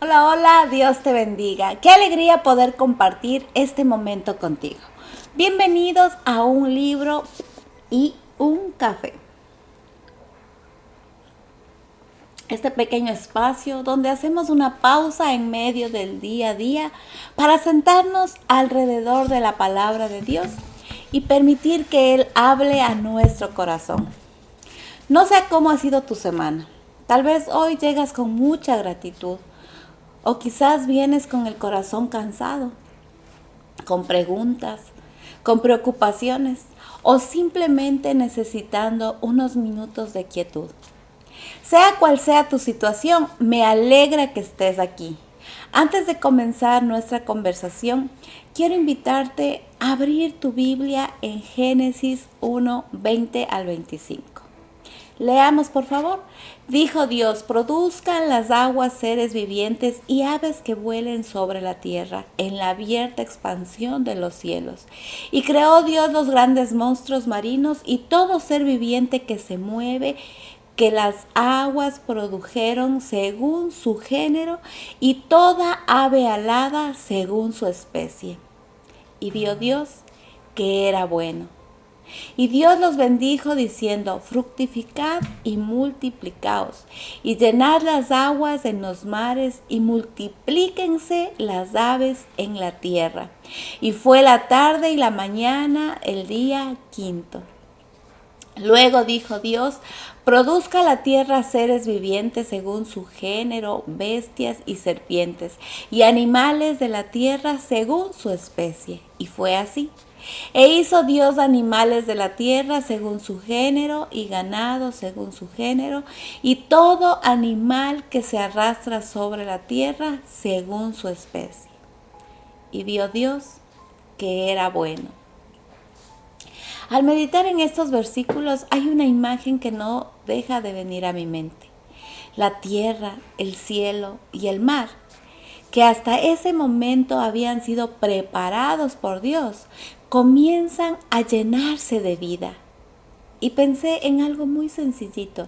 Hola, hola, Dios te bendiga. Qué alegría poder compartir este momento contigo. Bienvenidos a un libro y un café. Este pequeño espacio donde hacemos una pausa en medio del día a día para sentarnos alrededor de la palabra de Dios y permitir que Él hable a nuestro corazón. No sé cómo ha sido tu semana. Tal vez hoy llegas con mucha gratitud o quizás vienes con el corazón cansado, con preguntas, con preocupaciones o simplemente necesitando unos minutos de quietud. Sea cual sea tu situación, me alegra que estés aquí. Antes de comenzar nuestra conversación, quiero invitarte a abrir tu Biblia en Génesis 1, 20 al 25. Leamos, por favor. Dijo Dios: produzcan las aguas seres vivientes y aves que vuelen sobre la tierra, en la abierta expansión de los cielos. Y creó Dios los grandes monstruos marinos y todo ser viviente que se mueve, que las aguas produjeron según su género, y toda ave alada según su especie. Y vio Dios que era bueno. Y Dios los bendijo diciendo: fructificad y multiplicaos, y llenad las aguas en los mares, y multiplíquense las aves en la tierra. Y fue la tarde y la mañana el día quinto. Luego dijo Dios: produzca la tierra seres vivientes según su género, bestias y serpientes, y animales de la tierra según su especie. Y fue así. E hizo Dios animales de la tierra según su género, y ganado según su género, y todo animal que se arrastra sobre la tierra según su especie. Y vio Dios que era bueno. Al meditar en estos versículos hay una imagen que no deja de venir a mi mente. La tierra, el cielo y el mar, que hasta ese momento habían sido preparados por Dios, comienzan a llenarse de vida. Y pensé en algo muy sencillito.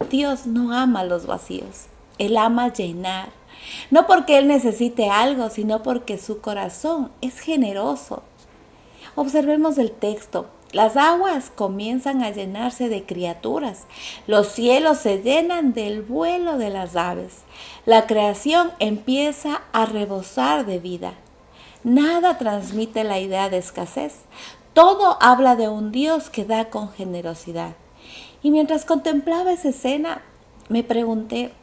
Dios no ama los vacíos, Él ama llenar. No porque Él necesite algo, sino porque su corazón es generoso. Observemos el texto. Las aguas comienzan a llenarse de criaturas. Los cielos se llenan del vuelo de las aves. La creación empieza a rebosar de vida. Nada transmite la idea de escasez. Todo habla de un Dios que da con generosidad. Y mientras contemplaba esa escena, me pregunté: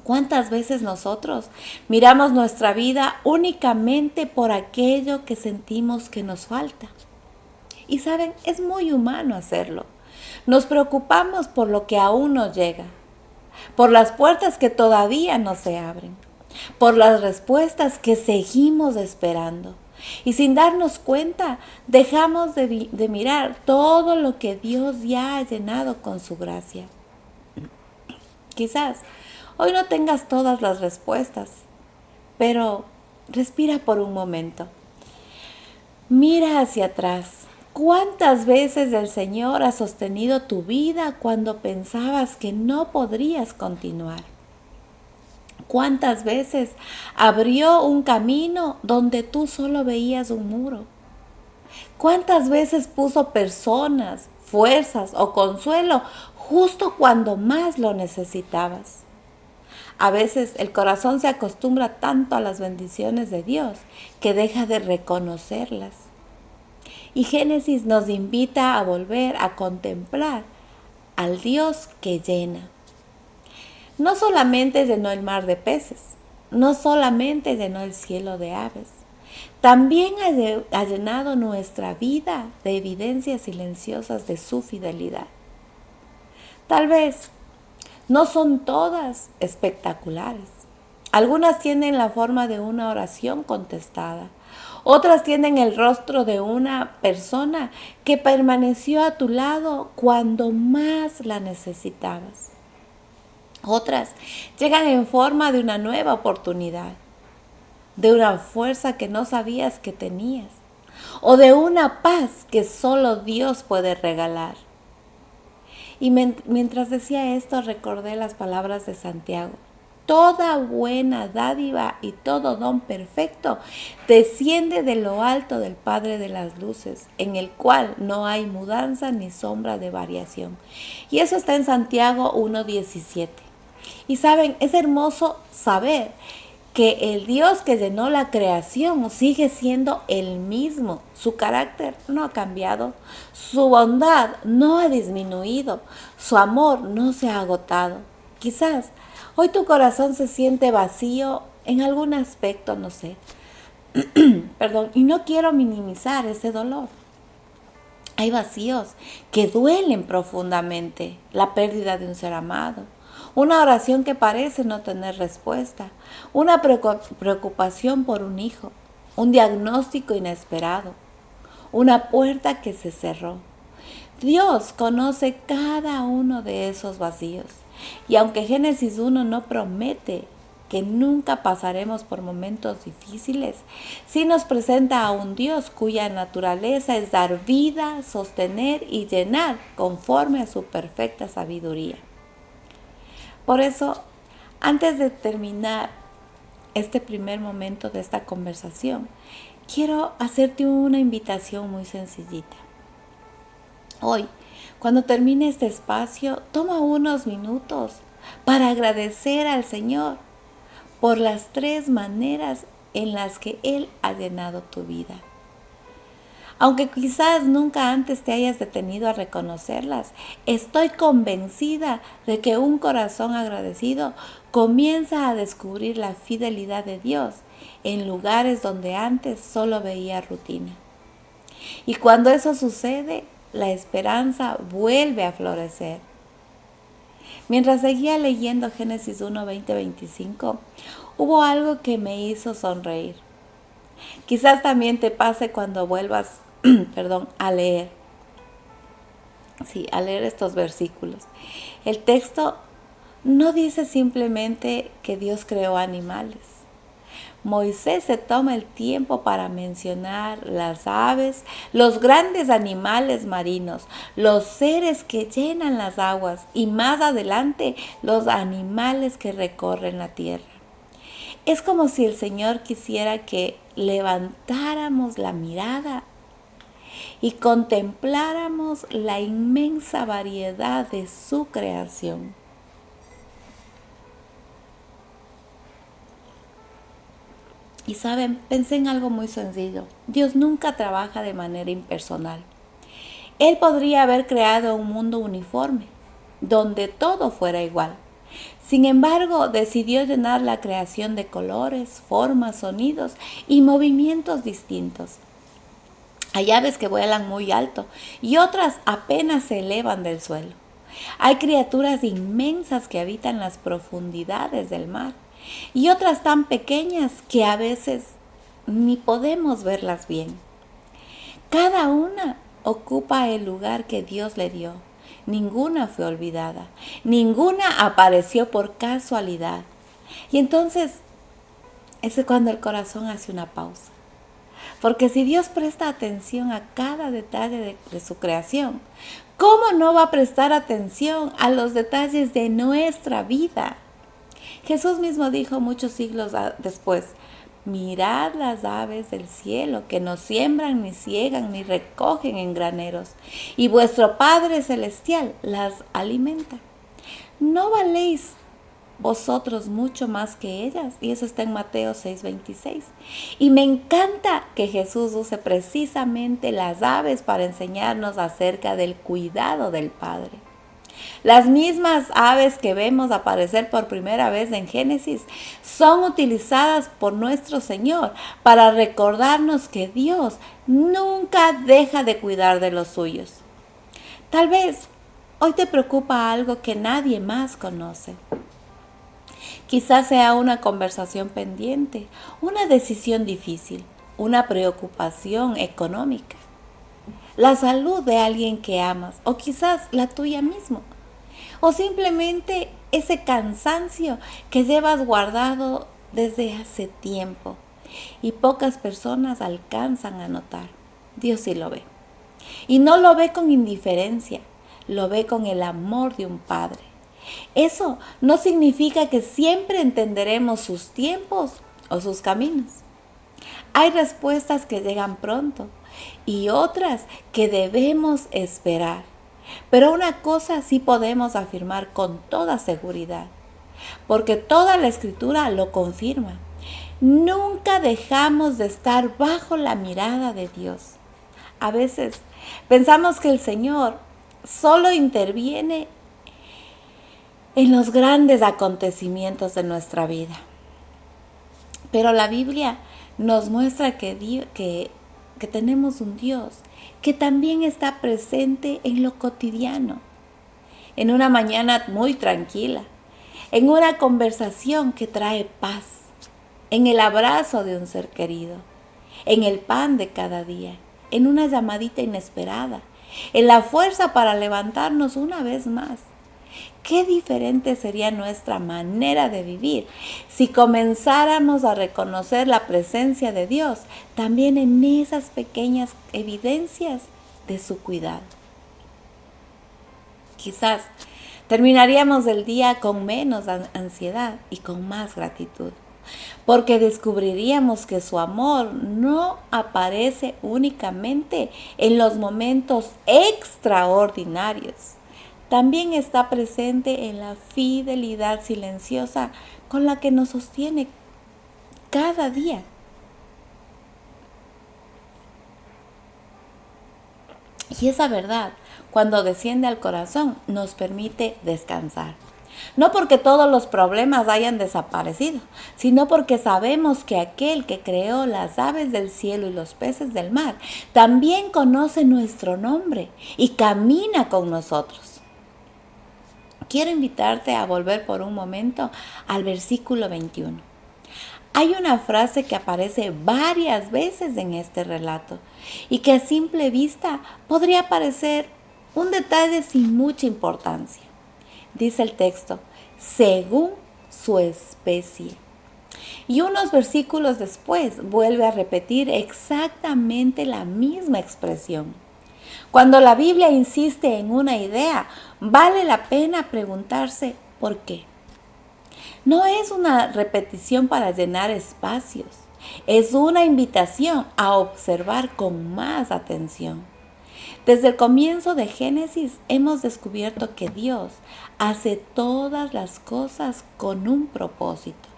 ¿cuántas veces nosotros miramos nuestra vida únicamente por aquello que sentimos que nos falta? Y saben, es muy humano hacerlo. Nos preocupamos por lo que aún no llega, por las puertas que todavía no se abren, por las respuestas que seguimos esperando. Y sin darnos cuenta, dejamos de mirar todo lo que Dios ya ha llenado con su gracia. Quizás hoy no tengas todas las respuestas, pero respira por un momento. Mira hacia atrás. ¿Cuántas veces el Señor ha sostenido tu vida cuando pensabas que no podrías continuar? ¿Cuántas veces abrió un camino donde tú solo veías un muro? ¿Cuántas veces puso personas, fuerzas o consuelo justo cuando más lo necesitabas? A veces el corazón se acostumbra tanto a las bendiciones de Dios que deja de reconocerlas. Y Génesis nos invita a volver a contemplar al Dios que llena. No solamente llenó el mar de peces, no solamente llenó el cielo de aves, también ha llenado nuestra vida de evidencias silenciosas de su fidelidad. Tal vez no son todas espectaculares. Algunas tienen la forma de una oración contestada. Otras tienen el rostro de una persona que permaneció a tu lado cuando más la necesitabas. Otras llegan en forma de una nueva oportunidad, de una fuerza que no sabías que tenías, o de una paz que solo Dios puede regalar. Y mientras decía esto, recordé las palabras de Santiago. toda buena dádiva y todo don perfecto desciende de lo alto del Padre de las luces, en el cual no hay mudanza ni sombra de variación. Y eso está en Santiago 1:17. Y saben, es hermoso saber que el Dios que llenó la creación sigue siendo el mismo. Su carácter no ha cambiado, su bondad no ha disminuido, su amor no se ha agotado. Quizás hoy tu corazón se siente vacío en algún aspecto, no sé. Perdón, y no quiero minimizar ese dolor. Hay vacíos que duelen profundamente, la pérdida de un ser amado, una oración que parece no tener respuesta, una preocupación por un hijo, un diagnóstico inesperado, una puerta que se cerró. Dios conoce cada uno de esos vacíos. Y aunque Génesis 1 no promete que nunca pasaremos por momentos difíciles, sí nos presenta a un Dios cuya naturaleza es dar vida, sostener y llenar conforme a su perfecta sabiduría. Por eso, antes de terminar este primer momento de esta conversación, quiero hacerte una invitación muy sencillita. Hoy, cuando termine este espacio, toma unos minutos para agradecer al Señor por las 3 maneras en las que Él ha llenado tu vida. Aunque quizás nunca antes te hayas detenido a reconocerlas, estoy convencida de que un corazón agradecido comienza a descubrir la fidelidad de Dios en lugares donde antes solo veía rutina. Y cuando eso sucede, la esperanza vuelve a florecer. Mientras seguía leyendo Génesis 1, 20, 25, hubo algo que me hizo sonreír. Quizás también te pase cuando vuelvas, a leer. Sí, a leer estos versículos. El texto no dice simplemente que Dios creó animales. Moisés se toma el tiempo para mencionar las aves, los grandes animales marinos, los seres que llenan las aguas y más adelante los animales que recorren la tierra. Es como si el Señor quisiera que levantáramos la mirada y contempláramos la inmensa variedad de su creación. Y saben, pensé en algo muy sencillo. Dios nunca trabaja de manera impersonal. Él podría haber creado un mundo uniforme, donde todo fuera igual. Sin embargo, decidió llenar la creación de colores, formas, sonidos y movimientos distintos. Hay aves que vuelan muy alto y otras apenas se elevan del suelo. Hay criaturas inmensas que habitan las profundidades del mar y otras tan pequeñas que a veces ni podemos verlas bien. Cada una ocupa el lugar que Dios le dio. Ninguna fue olvidada, ninguna apareció por casualidad. Y entonces, ese es cuando el corazón hace una pausa. Porque si Dios presta atención a cada detalle de su creación, ¿cómo no va a prestar atención a los detalles de nuestra vida? Jesús mismo dijo muchos siglos después, mirad las aves del cielo, que no siembran, ni ciegan, ni recogen en graneros, y vuestro Padre Celestial las alimenta. ¿No valéis vosotros mucho más que ellas? Y eso está en Mateo 6:26. Y me encanta que Jesús use precisamente las aves para enseñarnos acerca del cuidado del Padre. Las mismas aves que vemos aparecer por primera vez en Génesis son utilizadas por nuestro Señor para recordarnos que Dios nunca deja de cuidar de los suyos. Tal vez hoy te preocupa algo que nadie más conoce. Quizás sea una conversación pendiente, una decisión difícil, una preocupación económica, la salud de alguien que amas o quizás la tuya misma. O simplemente ese cansancio que llevas guardado desde hace tiempo y pocas personas alcanzan a notar. Dios sí lo ve. Y no lo ve con indiferencia, lo ve con el amor de un padre. Eso no significa que siempre entenderemos sus tiempos o sus caminos. Hay respuestas que llegan pronto y otras que debemos esperar. Pero una cosa sí podemos afirmar con toda seguridad, porque toda la Escritura lo confirma. Nunca dejamos de estar bajo la mirada de Dios. A veces pensamos que el Señor solo interviene en los grandes acontecimientos de nuestra vida. Pero la Biblia nos muestra que tenemos un Dios que también está presente en lo cotidiano, en una mañana muy tranquila, en una conversación que trae paz, en el abrazo de un ser querido, en el pan de cada día, en una llamadita inesperada, en la fuerza para levantarnos una vez más. Qué diferente sería nuestra manera de vivir si comenzáramos a reconocer la presencia de Dios también en esas pequeñas evidencias de su cuidado. Quizás terminaríamos el día con menos ansiedad y con más gratitud, porque descubriríamos que su amor no aparece únicamente en los momentos extraordinarios. También está presente en la fidelidad silenciosa con la que nos sostiene cada día. Y esa verdad, cuando desciende al corazón, nos permite descansar. No porque todos los problemas hayan desaparecido, sino porque sabemos que aquel que creó las aves del cielo y los peces del mar, también conoce nuestro nombre y camina con nosotros. Quiero invitarte a volver por un momento al versículo 21. Hay una frase que aparece varias veces en este relato y que a simple vista podría parecer un detalle sin mucha importancia. Dice el texto, según su especie. Y unos versículos después vuelve a repetir exactamente la misma expresión. Cuando la Biblia insiste en una idea, vale la pena preguntarse ¿por qué? No es una repetición para llenar espacios, es una invitación a observar con más atención. Desde el comienzo de Génesis hemos descubierto que Dios hace todas las cosas con un propósito.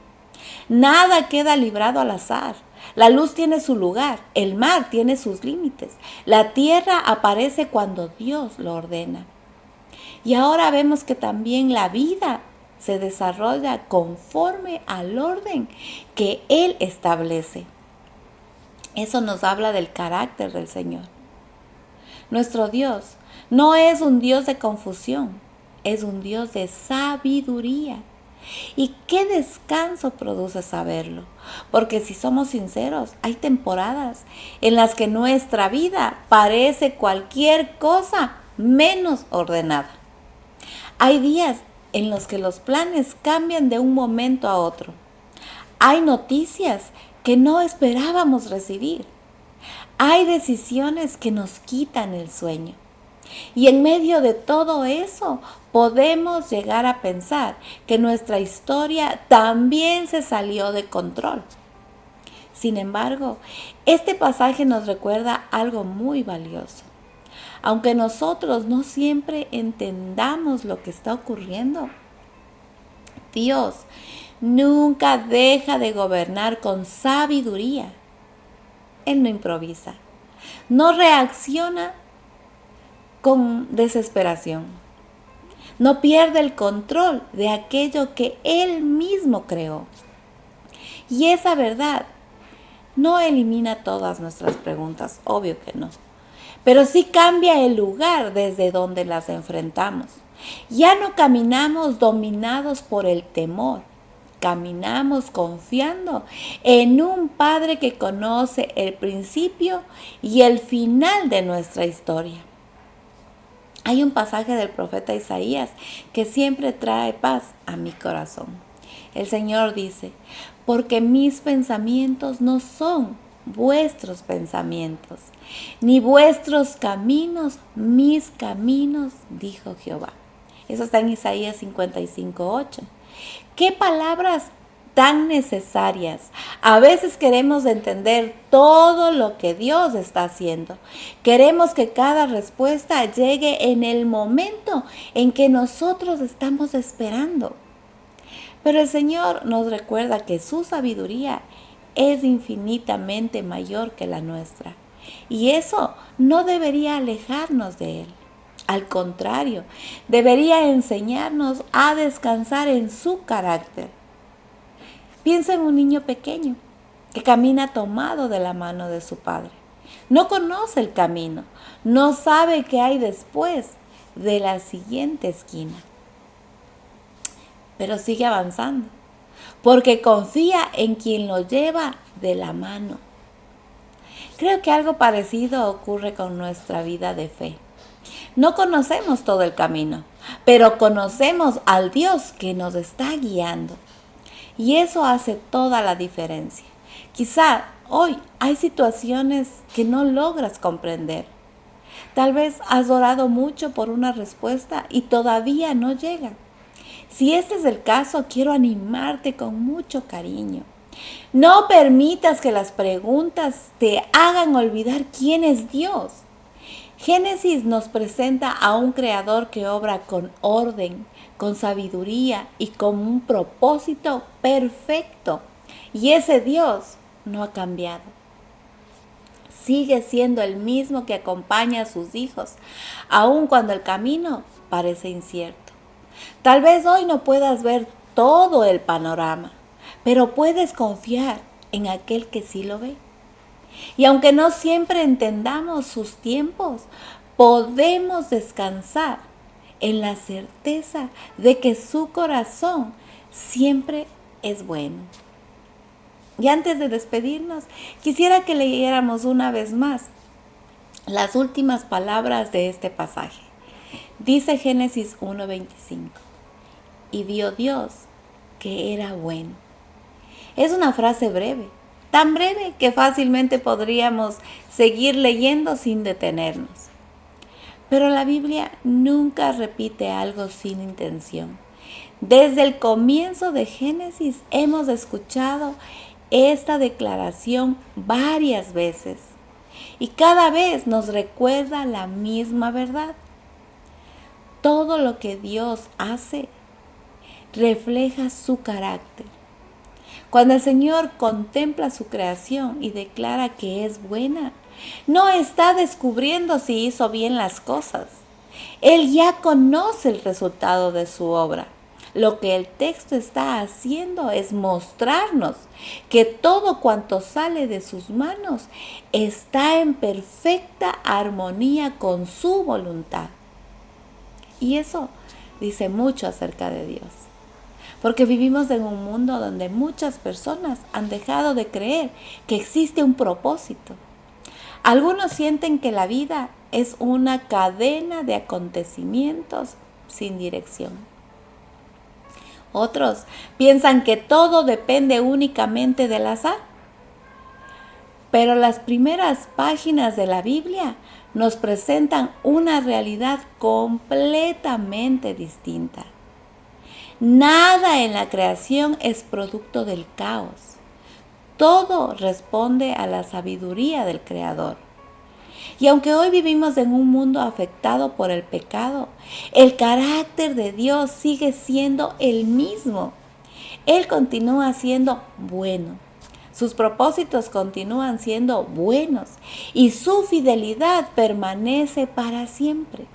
Nada queda librado al azar. La luz tiene su lugar, el mar tiene sus límites, la tierra aparece cuando Dios lo ordena. Y ahora vemos que también la vida se desarrolla conforme al orden que Él establece. Eso nos habla del carácter del Señor. Nuestro Dios no es un Dios de confusión, es un Dios de sabiduría. Y qué descanso produce saberlo, porque si somos sinceros, hay temporadas en las que nuestra vida parece cualquier cosa menos ordenada. Hay días en los que los planes cambian de un momento a otro. Hay noticias que no esperábamos recibir. Hay decisiones que nos quitan el sueño. Y en medio de todo eso, podemos llegar a pensar que nuestra historia también se salió de control. Sin embargo, este pasaje nos recuerda algo muy valioso. Aunque nosotros no siempre entendamos lo que está ocurriendo, Dios nunca deja de gobernar con sabiduría. Él no improvisa, no reacciona con desesperación. No pierde el control de aquello que Él mismo creó. Y esa verdad no elimina todas nuestras preguntas, obvio que no. Pero sí cambia el lugar desde donde las enfrentamos. Ya no caminamos dominados por el temor. Caminamos confiando en un Padre que conoce el principio y el final de nuestra historia. Hay un pasaje del profeta Isaías que siempre trae paz a mi corazón. El Señor dice, porque mis pensamientos no son vuestros pensamientos, ni vuestros caminos mis caminos, dijo Jehová. Eso está en Isaías 55:8. ¿Qué palabras tan necesarias? A veces queremos entender todo lo que Dios está haciendo. Queremos que cada respuesta llegue en el momento en que nosotros estamos esperando. Pero el Señor nos recuerda que su sabiduría es infinitamente mayor que la nuestra. Y eso no debería alejarnos de Él. Al contrario, debería enseñarnos a descansar en su carácter. Piensa en un niño pequeño que camina tomado de la mano de su padre. No conoce el camino, no sabe qué hay después de la siguiente esquina, pero sigue avanzando, porque confía en quien lo lleva de la mano. Creo que algo parecido ocurre con nuestra vida de fe. No conocemos todo el camino, pero conocemos al Dios que nos está guiando. Y eso hace toda la diferencia. Quizá hoy hay situaciones que no logras comprender. Tal vez has orado mucho por una respuesta y todavía no llega. Si este es el caso, quiero animarte con mucho cariño. No permitas que las preguntas te hagan olvidar quién es Dios. Génesis nos presenta a un creador que obra con orden, con sabiduría y con un propósito perfecto. Y ese Dios no ha cambiado. Sigue siendo el mismo que acompaña a sus hijos, aun cuando el camino parece incierto. Tal vez hoy no puedas ver todo el panorama, pero puedes confiar en aquel que sí lo ve. Y aunque no siempre entendamos sus tiempos, podemos descansar en la certeza de que su corazón siempre es bueno. Y antes de despedirnos, quisiera que leyéramos una vez más las últimas palabras de este pasaje. Dice Génesis 1:25, y vio Dios que era bueno. Es una frase breve, tan breve que fácilmente podríamos seguir leyendo sin detenernos. Pero la Biblia nunca repite algo sin intención. Desde el comienzo de Génesis hemos escuchado esta declaración varias veces y cada vez nos recuerda la misma verdad. Todo lo que Dios hace refleja su carácter. Cuando el Señor contempla su creación y declara que es buena, no está descubriendo si hizo bien las cosas. Él ya conoce el resultado de su obra. Lo que el texto está haciendo es mostrarnos que todo cuanto sale de sus manos está en perfecta armonía con su voluntad. Y eso dice mucho acerca de Dios. Porque vivimos en un mundo donde muchas personas han dejado de creer que existe un propósito. Algunos sienten que la vida es una cadena de acontecimientos sin dirección. Otros piensan que todo depende únicamente del azar. Pero las primeras páginas de la Biblia nos presentan una realidad completamente distinta. Nada en la creación es producto del caos. Todo responde a la sabiduría del Creador. Y aunque hoy vivimos en un mundo afectado por el pecado, el carácter de Dios sigue siendo el mismo. Él continúa siendo bueno. Sus propósitos continúan siendo buenos y su fidelidad permanece para siempre.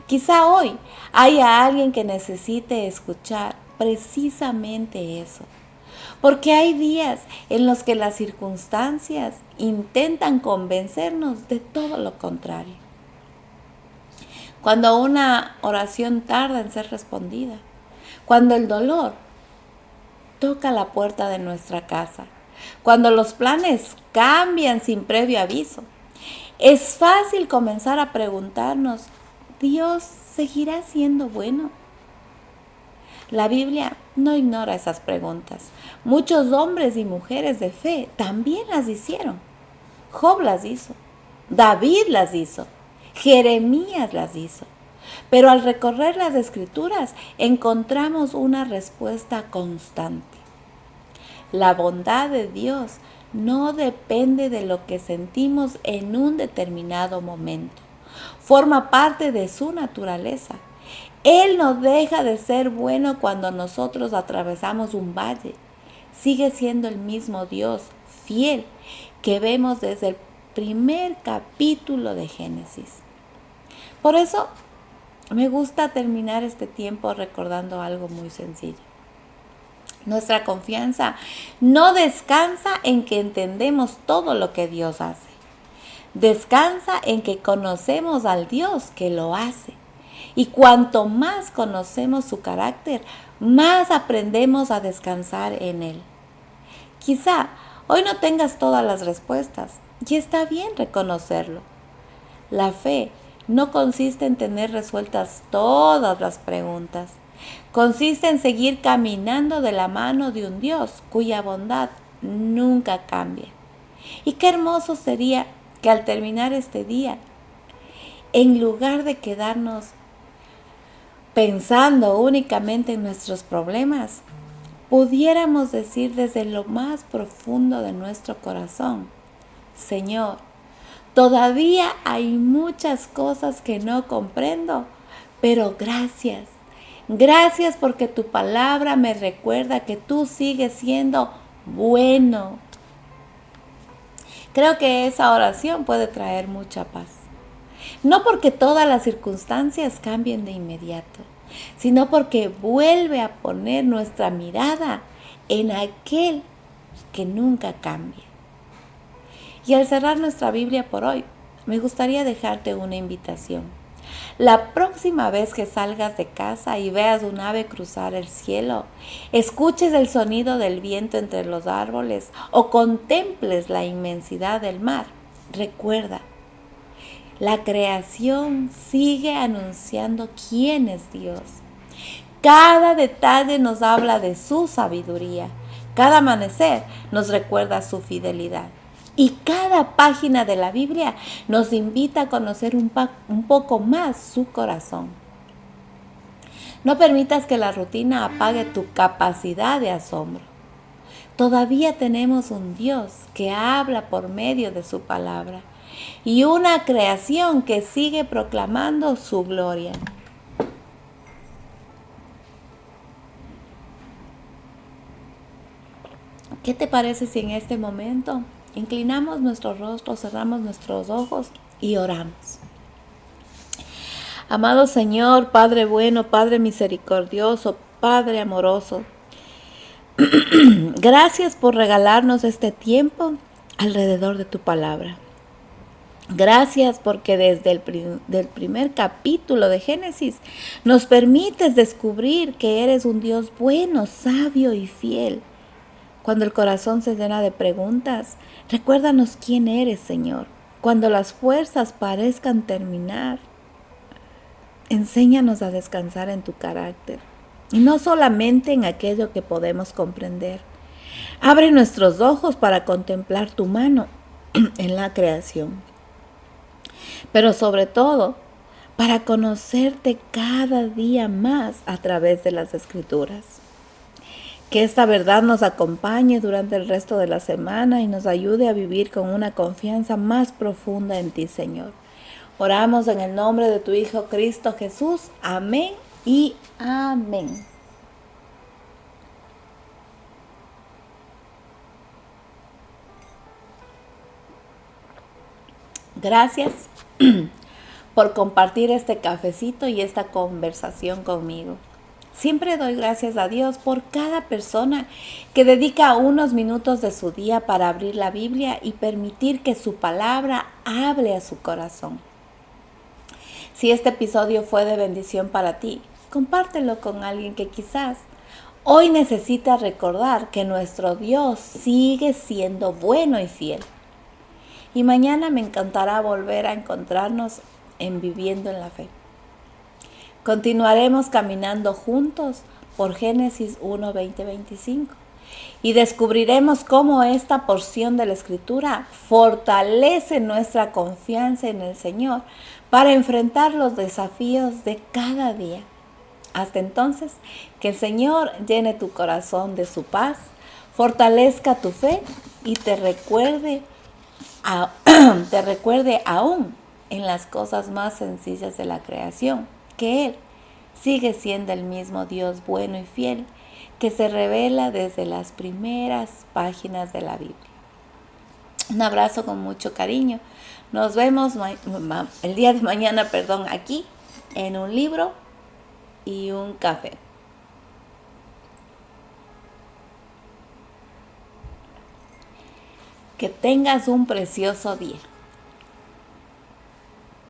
Quizá hoy haya alguien que necesite escuchar precisamente eso. Porque hay días en los que las circunstancias intentan convencernos de todo lo contrario. Cuando una oración tarda en ser respondida, cuando el dolor toca la puerta de nuestra casa, cuando los planes cambian sin previo aviso, es fácil comenzar a preguntarnos, ¿Dios seguirá siendo bueno? La Biblia no ignora esas preguntas. Muchos hombres y mujeres de fe también las hicieron. Job las hizo, David las hizo, Jeremías las hizo. pero al recorrer las Escrituras encontramos una respuesta constante. La bondad de Dios no depende de lo que sentimos en un determinado momento. Forma parte de su naturaleza. Él no deja de ser bueno cuando nosotros atravesamos un valle. Sigue siendo el mismo Dios fiel que vemos desde el primer capítulo de Génesis. Por eso me gusta terminar este tiempo recordando algo muy sencillo. Nuestra confianza no descansa en que entendemos todo lo que Dios hace. Descansa en que conocemos al Dios que lo hace. Y cuanto más conocemos su carácter, más aprendemos a descansar en Él. Quizá hoy no tengas todas las respuestas y está bien reconocerlo. La fe no consiste en tener resueltas todas las preguntas. Consiste en seguir caminando de la mano de un Dios cuya bondad nunca cambia. Y qué hermoso sería que al terminar este día, en lugar de quedarnos pensando únicamente en nuestros problemas, pudiéramos decir desde lo más profundo de nuestro corazón: Señor, todavía hay muchas cosas que no comprendo, pero gracias. Gracias porque tu palabra me recuerda que tú sigues siendo bueno. Creo que esa oración puede traer mucha paz. No porque todas las circunstancias cambien de inmediato, sino porque vuelve a poner nuestra mirada en aquel que nunca cambia. Y al cerrar nuestra Biblia por hoy, me gustaría dejarte una invitación. La próxima vez que salgas de casa y veas un ave cruzar el cielo, escuches el sonido del viento entre los árboles o contemples la inmensidad del mar, recuerda, la creación sigue anunciando quién es Dios. Cada detalle nos habla de su sabiduría. Cada amanecer nos recuerda su fidelidad. Y cada página de la Biblia nos invita a conocer un poco más su corazón. No permitas que la rutina apague tu capacidad de asombro. Todavía tenemos un Dios que habla por medio de su palabra y una creación que sigue proclamando su gloria. ¿Qué te parece si en este momento inclinamos nuestro rostro, cerramos nuestros ojos y oramos? Amado Señor, Padre bueno, Padre misericordioso, Padre amoroso, gracias por regalarnos este tiempo alrededor de tu palabra. Gracias porque desde el primer capítulo de Génesis nos permites descubrir que eres un Dios bueno, sabio y fiel. Cuando el corazón se llena de preguntas, recuérdanos quién eres, Señor. Cuando las fuerzas parezcan terminar, enséñanos a descansar en tu carácter y no solamente en aquello que podemos comprender. Abre nuestros ojos para contemplar tu mano en la creación, pero sobre todo para conocerte cada día más a través de las Escrituras. Que esta verdad nos acompañe durante el resto de la semana y nos ayude a vivir con una confianza más profunda en ti, Señor. Oramos en el nombre de tu Hijo Cristo Jesús. Amén y amén. Gracias por compartir este cafecito y esta conversación conmigo. Siempre doy gracias a Dios por cada persona que dedica unos minutos de su día para abrir la Biblia y permitir que su palabra hable a su corazón. Si este episodio fue de bendición para ti, compártelo con alguien que quizás hoy necesita recordar que nuestro Dios sigue siendo bueno y fiel. Y mañana me encantará volver a encontrarnos en Viviendo en la Fe. Continuaremos caminando juntos por Génesis 1, 20, 25 y descubriremos cómo esta porción de la Escritura fortalece nuestra confianza en el Señor para enfrentar los desafíos de cada día. Hasta entonces, que el Señor llene tu corazón de su paz, fortalezca tu fe y te recuerde aún en las cosas más sencillas de la creación, que Él sigue siendo el mismo Dios bueno y fiel que se revela desde las primeras páginas de la Biblia. Un abrazo con mucho cariño. Nos vemos el día de mañana, aquí en un libro y un café. Que tengas un precioso día.